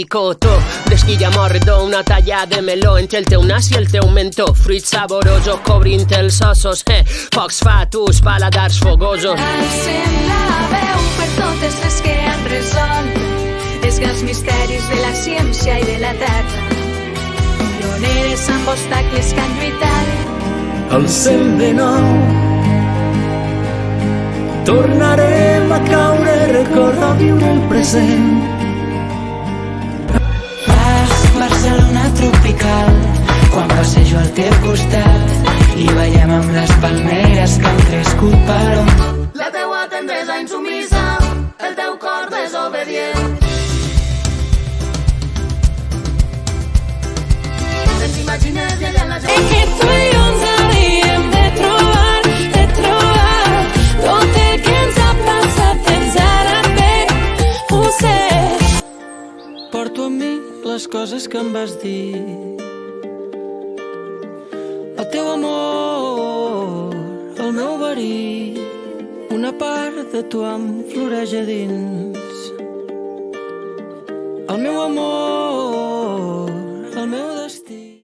picotó, d'esquilla mordo, una talla de meló entre el teu nas i el teu mentó. Fruits saborosos cobrint els ossos, pocs fatus, paladars fogosos. Alcem la veu per totes les que han resolt els grans misteris de la ciència i de la terra. Pioneres amb obstacles que han lluitat. Alcem de nou, tornarem a caure, recordar viure el present. Barcelona tropical, quan passejo al teu costat i ballem amb les palmeres que han crescut per on. La teua tendresa insumisa, el teu cor desobedient. Ens imagines i allà la gent que tu i jo ens havíem de trobar tot el que ens ha passat ens ara bé, ho sé. Porto amb mi les coses que em vas dir, el teu amor, el meu verí, una part de tu em floreix a dins. El meu amor, el meu destí.